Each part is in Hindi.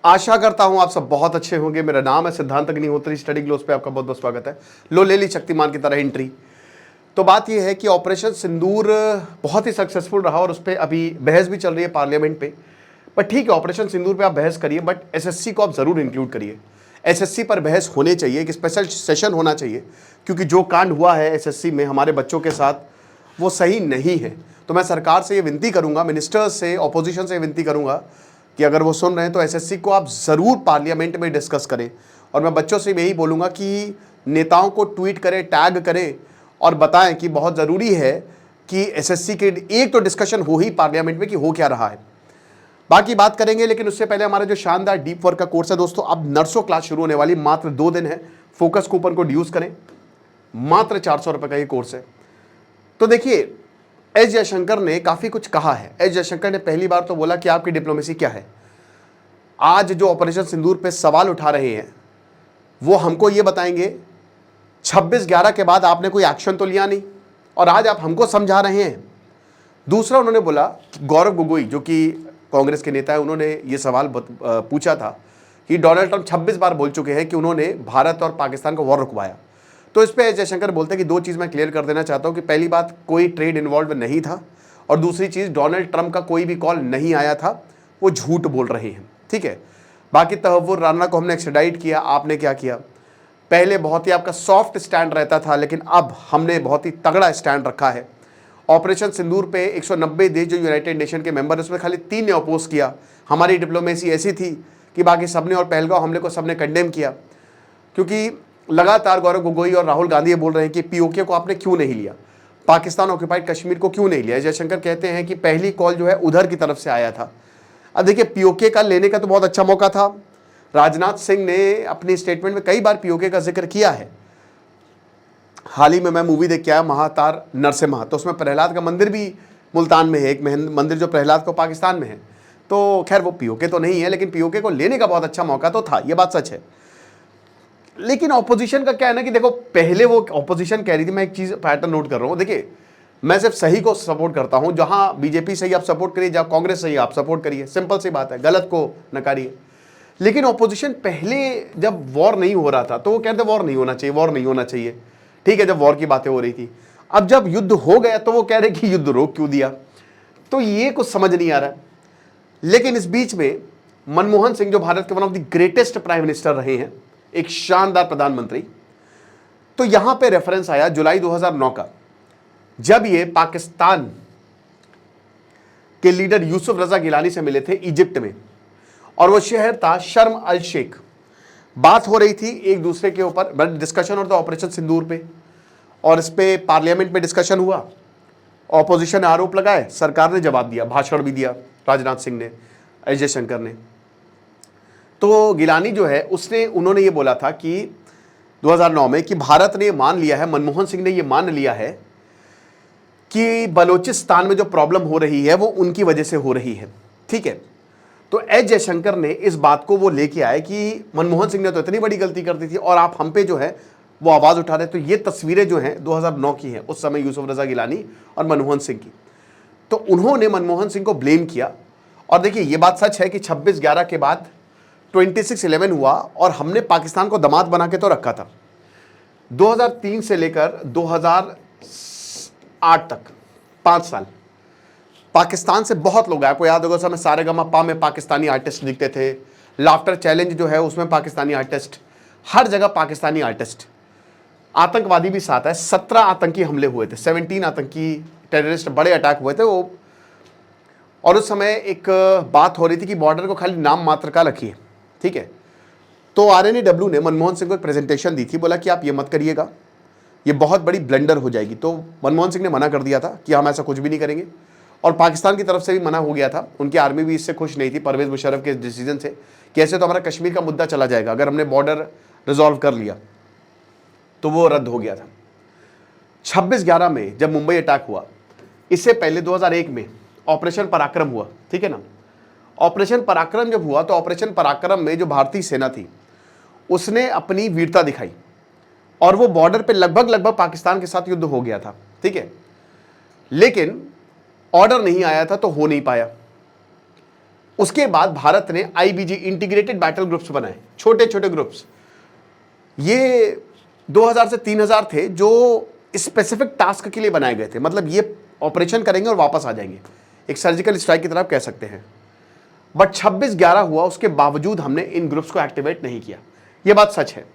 आशा करता हूं आप सब बहुत अच्छे होंगे। मेरा नाम है सिद्धांत अग्निहोत्री, स्टडी ग्लोस पे आपका बहुत बहुत स्वागत है। लो ले ली शक्तिमान की तरह एंट्री। तो बात यह है कि ऑपरेशन सिंदूर बहुत ही सक्सेसफुल रहा और उस पर अभी बहस भी चल रही है पार्लियामेंट पे। पर ठीक है, ऑपरेशन सिंदूर पे आप बहस करिए, बट एसएससी को आप जरूर इंक्लूड करिए। एसएससी पर बहस होने चाहिए, एक स्पेशल सेशन होना चाहिए, क्योंकि जो कांड हुआ है एसएससी में हमारे बच्चों के साथ वो सही नहीं है। तो मैं सरकार से ये विनती करूंगा, मिनिस्टर्स से, ऑपोजिशन से विनती करूंगा कि अगर वो सुन रहे हैं तो एसएससी को आप ज़रूर पार्लियामेंट में डिस्कस करें। और मैं बच्चों से यही बोलूँगा कि नेताओं को ट्वीट करें, टैग करें और बताएं कि बहुत ज़रूरी है कि एसएससी के एक तो डिस्कशन हो ही पार्लियामेंट में कि हो क्या रहा है। बाकी बात करेंगे, लेकिन उससे पहले हमारा जो शानदार डीप वर्क का कोर्स है दोस्तों, अब नर्सों क्लास शुरू होने वाली, मात्र 2 दिन है। फोकस कूपन को यूज़ करें, मात्र 400 रुपये का ये कोर्स है। तो देखिए, एस जयशंकर ने काफ़ी कुछ कहा है। एस जयशंकर ने पहली बार तो बोला कि आपकी डिप्लोमेसी क्या है। आज जो ऑपरेशन सिंदूर पे सवाल उठा रहे हैं वो हमको ये बताएंगे 26/11 के बाद आपने कोई एक्शन तो लिया नहीं और आज आप हमको समझा रहे हैं। दूसरा, उन्होंने बोला कि गौरव गोगोई जो कि कांग्रेस के नेता है, उन्होंने ये सवाल पूछा था कि डोनाल्ड ट्रंप 26 बार बोल चुके हैं कि उन्होंने भारत और पाकिस्तान का वॉर रुकवाया। तो इस पर एस जयशंकर बोलते हैं कि 2 चीज़ मैं क्लियर कर देना चाहता हूं कि पहली बात, कोई ट्रेड इन्वॉल्व नहीं था, और दूसरी चीज़, डोनाल्ड ट्रंप का कोई भी कॉल नहीं आया था, वो झूठ बोल रहे हैं। ठीक है। बाकी तहव्वुर राना को हमने एक्स्ट्राडाइट किया, आपने क्या किया? पहले बहुत ही आपका सॉफ्ट स्टैंड रहता था, लेकिन अब हमने बहुत ही तगड़ा स्टैंड रखा है। ऑपरेशन सिंदूर पे 190 देश जो यूनाइटेड नेशन के मेंबर, उसमें खाली 3 ने अपोज किया। हमारी डिप्लोमेसी ऐसी थी कि बाकी सबने, और पहलगांव हमले को सबने कंडेम किया, क्योंकि लगातार गौरव गोगोई और राहुल गांधी ये बोल रहे हैं कि पीओके को आपने क्यों नहीं लिया, पाकिस्तान ऑक्यूपाइड कश्मीर को क्यों नहीं लिया। जयशंकर कहते हैं कि पहली कॉल जो है उधर की तरफ से आया था। अब देखिए, पीओके का लेने का तो बहुत अच्छा मौका था। राजनाथ सिंह ने अपनी स्टेटमेंट में कई बार पीओके का जिक्र किया है। हाल ही में मैं मूवी देख के आया, महातार नरसिम्हा, तो उसमें प्रहलाद का मंदिर भी मुल्तान में है, एक मंदिर जो प्रहलाद को पाकिस्तान में है। तो खैर वो पीओके तो नहीं है, लेकिन पीओके को लेने का बहुत अच्छा मौका तो था, ये बात सच है। लेकिन ऑपोजिशन का क्या है ना कि देखो, पहले वो ऑपोजिशन कह रही थी, मैं एक चीज पैटर्न नोट कर रहा हूं। देखिए, मैं सिर्फ सही को सपोर्ट करता हूं, जहां बीजेपी सही आप सपोर्ट करिए, जहां कांग्रेस सही आप सपोर्ट करिए, सिंपल सी बात है, गलत को नकारिए। लेकिन ऑपोजिशन पहले जब वॉर नहीं हो रहा था तो वो कहते वॉर नहीं होना चाहिए, वॉर नहीं होना चाहिए। ठीक है, जब वॉर की बातें हो रही थी। अब जब युद्ध हो गया तो वो कह रहे कि युद्ध रोक क्यों दिया। तो ये कुछ समझ नहीं आ रहा है। लेकिन इस बीच में मनमोहन सिंह, जो भारत के one of the greatest prime minister रहे हैं, एक शानदार प्रधानमंत्री, तो यहां पे रेफरेंस आया जुलाई 2009 का, जब ये पाकिस्तान के लीडर यूसुफ रजा गिलानी से मिले थे इजिप्ट में, और वो शहर था शर्म अल शेख। बात हो रही थी एक दूसरे के ऊपर, डिस्कशन होता ऑपरेशन सिंदूर पे, और इस पे पार्लियामेंट में डिस्कशन हुआ। ऑपोजिशन ने आरोप लगाए, सरकार ने जवाब दिया, भाषण भी दिया राजनाथ सिंह ने, एस जयशंकर ने। तो गिलानी जो है उन्होंने ये बोला था कि 2009 में कि भारत ने मान लिया है, मनमोहन सिंह ने ये मान लिया है कि बलूचिस्तान में जो प्रॉब्लम हो रही है वो उनकी वजह से हो रही है। ठीक है। तो एस जयशंकर ने इस बात को वो लेके आए कि मनमोहन सिंह ने तो इतनी बड़ी गलती कर दी थी और आप हम पे जो है वो आवाज़ उठा रहे। तो ये तस्वीरें जो हैं 2009 की हैं, उस समय यूसुफ रजा गिलानी और मनमोहन सिंह की। तो उन्होंने मनमोहन सिंह को ब्लेम किया। और देखिए, ये बात सच है कि 26/11 के बाद 26/11 हुआ और हमने पाकिस्तान को दामाद बना के तो रखा था। 2003 से लेकर 2008 तक 5 साल पाकिस्तान से बहुत लोग आए। आपको याद होगा, समय सारेगामापा में पाकिस्तानी आर्टिस्ट दिखते थे, लाफ्टर चैलेंज जो है उसमें पाकिस्तानी आर्टिस्ट, हर जगह पाकिस्तानी आर्टिस्ट। आतंकवादी भी साथ है, 17 आतंकी हमले हुए थे, 17 आतंकी टेररिस्ट बड़े अटैक हुए थे वो। और उस समय एक बात हो रही थी कि बॉर्डर को खाली नाम मात्र का रखिए। ठीक है। तो RNAW ने मनमोहन सिंह को एक प्रेजेंटेशन दी थी, बोला कि आप ये मत करिएगा, ये बहुत बड़ी ब्लंडर हो जाएगी। तो मनमोहन सिंह ने मना कर दिया था कि हम ऐसा कुछ भी नहीं करेंगे, और पाकिस्तान की तरफ से भी मना हो गया था। उनकी आर्मी भी इससे खुश नहीं थी, परवेज मुशर्रफ के डिसीजन से, कि ऐसे तो हमारा कश्मीर का मुद्दा चला जाएगा, अगर हमने बॉर्डर रिजॉल्व कर लिया। तो वो रद्द हो गया था। 26/11 में जब मुंबई अटैक हुआ, इससे पहले 2001 में ऑपरेशन पराक्रम हुआ। ठीक है ना। ऑपरेशन पराक्रम जब हुआ तो ऑपरेशन पराक्रम में जो भारतीय सेना थी उसने अपनी वीरता दिखाई, और वो बॉर्डर पे लगभग पाकिस्तान के साथ युद्ध हो गया था। ठीक है। लेकिन ऑर्डर नहीं आया था तो हो नहीं पाया। उसके बाद भारत ने आईबीजी इंटीग्रेटेड बैटल ग्रुप्स बनाए, छोटे छोटे ग्रुप्स। ये 2000 से 3000 थे जो स्पेसिफिक टास्क के लिए बनाए गए थे, मतलब ये ऑपरेशन करेंगे और वापस आ जाएंगे, एक सर्जिकल स्ट्राइक की तरह आप कह सकते हैं। बट 26/11 हुआ, उसके बावजूद हमने इन ग्रुप्स को एक्टिवेट नहीं किया, ये बात सच है,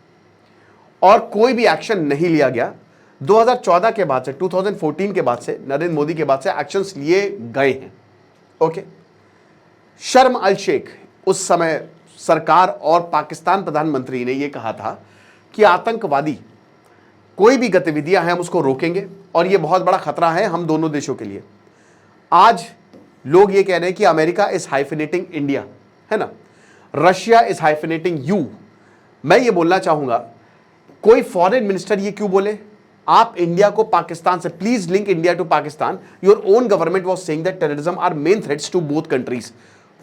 और कोई भी एक्शन नहीं लिया गया। 2014 के बाद से, 2014 के बाद से, नरेंद्र मोदी के बाद से एक्शंस लिए गए हैं। ओके, शर्म अल शेख उस समय सरकार और पाकिस्तान प्रधानमंत्री ने यह कहा था कि आतंकवादी कोई भी गतिविधियां हैं हम उसको रोकेंगे और यह बहुत बड़ा खतरा है हम दोनों देशों के लिए। आज लोग ये कह रहे हैं कि अमेरिका इज हाइफिनेटिंग इंडिया, है ना, रशिया इज हाइफिनेटिंग यू। मैं ये बोलना चाहूंगा, कोई फॉरेन मिनिस्टर ये क्यों बोले? आप इंडिया को पाकिस्तान से, please link India to Pakistan, your own government was saying that terrorism are main threats to both countries.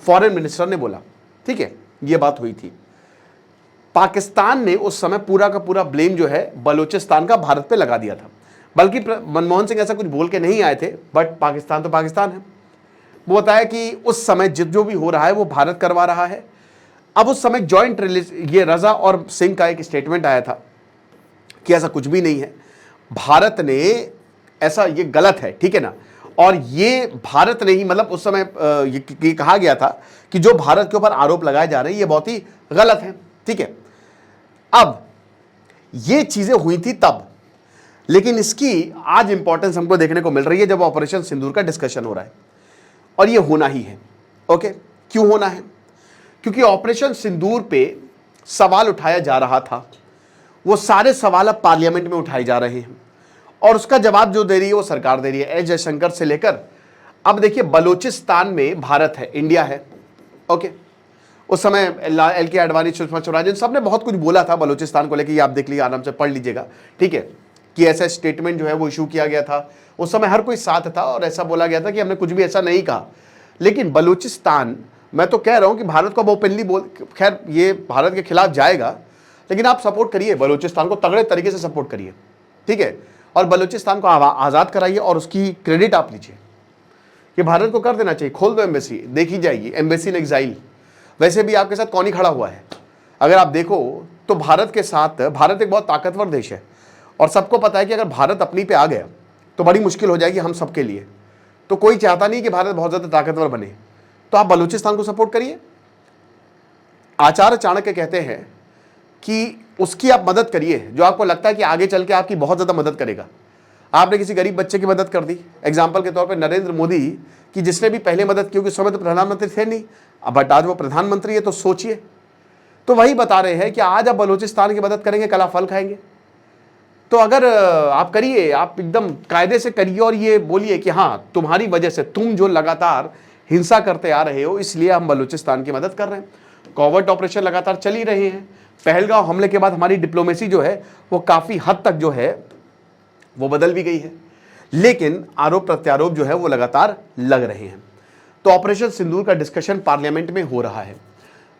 Foreign minister ने बोला, ठीक है, ये बात हुई थी। पाकिस्तान ने उस समय पूरा का पूरा ब्लेम जो है बलूचिस्तान का भारत पे लगा दिया था, बल्कि मनमोहन सिंह ऐसा कुछ बोल के नहीं आए थे, बट पाकिस्तान तो पाकिस्तान है। वो बताया कि उस समय जो भी हो रहा है वो भारत करवा रहा है। अब उस समय जॉइंट रिलीज, ये रजा और सिंह का एक स्टेटमेंट आया था कि ऐसा कुछ भी नहीं है, भारत ने ऐसा, ये गलत है, ठीक है ना, और ये भारत ने ही, मतलब उस समय ये कहा गया था कि जो भारत के ऊपर आरोप लगाए जा रहे हैं ये बहुत ही गलत है, ठीक है। अब ये चीजें हुई थी तब, लेकिन इसकी आज इंपॉर्टेंस हमको देखने को मिल रही है जब ऑपरेशन सिंदूर का डिस्कशन हो रहा है, और ये होना ही है। ओके, क्यों होना है? क्योंकि ऑपरेशन सिंदूर पे सवाल उठाया जा रहा था, वो सारे सवाल अब पार्लियामेंट में उठाए जा रहे हैं, और उसका जवाब जो दे रही है वो सरकार दे रही है। एस जयशंकर से लेकर, अब देखिए बलूचिस्तान में भारत है, इंडिया है। ओके, उस समय LK आडवाणी, सुषमा स्वराज, सब ने बहुत कुछ बोला था बलूचिस्तान को लेकर, ये आप देख लीजिए, आराम से पढ़ लीजिएगा, ठीक है, कि ऐसा स्टेटमेंट जो है वो इशू किया गया था। उस समय हर कोई साथ था और ऐसा बोला गया था कि हमने कुछ भी ऐसा नहीं कहा। लेकिन बलूचिस्तान, मैं तो कह रहा हूं कि भारत को अब ओपनली बोल, खैर ये भारत के खिलाफ जाएगा, लेकिन आप सपोर्ट करिए बलूचिस्तान को, तगड़े तरीके से सपोर्ट करिए, ठीक है, और बलूचिस्तान को आज़ाद कराइए और उसकी क्रेडिट आप लीजिए। ये भारत को कर देना चाहिए, खोल दो एम्बेसी, देखी जाएगी, एम्बेसी इन एग्जाइल। वैसे भी आपके साथ कौन ही खड़ा हुआ है? अगर आप देखो तो भारत के साथ, भारत एक बहुत ताकतवर देश है, और सबको पता है कि अगर भारत अपनी पे आ गया तो बड़ी मुश्किल हो जाएगी हम सबके लिए। तो कोई चाहता नहीं कि भारत बहुत ज़्यादा ताकतवर बने, तो आप बलूचिस्तान को सपोर्ट करिए। आचार्य चाणक्य कहते हैं कि उसकी आप मदद करिए जो आपको लगता है कि आगे चल के आपकी बहुत ज़्यादा मदद करेगा। आपने किसी गरीब बच्चे की मदद कर दी, एग्जाम्पल के तौर पर नरेंद्र मोदी की, जिसने भी पहले मदद की, उस समय तो प्रधानमंत्री थे नहीं, बट आज वो प्रधानमंत्री है, तो सोचिए। तो वही बता रहे हैं कि आज आप बलूचिस्तान की मदद करेंगे, कल आप फल खाएंगे। तो अगर आप करिए, आप एकदम कायदे से करिए और ये बोलिए कि हाँ, तुम्हारी वजह से, तुम जो लगातार हिंसा करते आ रहे हो, इसलिए हम बलूचिस्तान की मदद कर रहे हैं। कॉवर्ट ऑपरेशन लगातार चल ही रहे हैं। पहलगांव हमले के बाद हमारी डिप्लोमेसी जो है वो काफ़ी हद तक जो है वो बदल भी गई है, लेकिन आरोप प्रत्यारोप जो है वो लगातार लग रहे हैं। तो ऑपरेशन सिंदूर का डिस्कशन पार्लियामेंट में हो रहा है,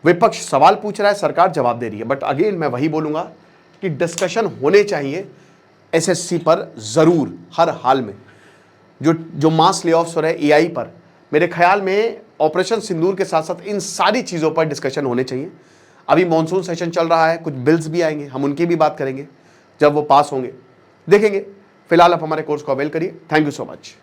विपक्ष सवाल पूछ रहा है, सरकार जवाब दे रही है। बट अगेन मैं वही बोलूंगा कि डिस्कशन होने चाहिए SSC पर ज़रूर, हर हाल में। जो मास ले ऑफ्स हो रहे हैं AI पर, मेरे ख्याल में ऑपरेशन सिंदूर के साथ साथ इन सारी चीज़ों पर डिस्कशन होने चाहिए। अभी मॉनसून सेशन चल रहा है, कुछ बिल्स भी आएंगे, हम उनकी भी बात करेंगे जब वो पास होंगे, देखेंगे। फिलहाल आप हमारे कोर्स को अवेल करिए। Thank you so much.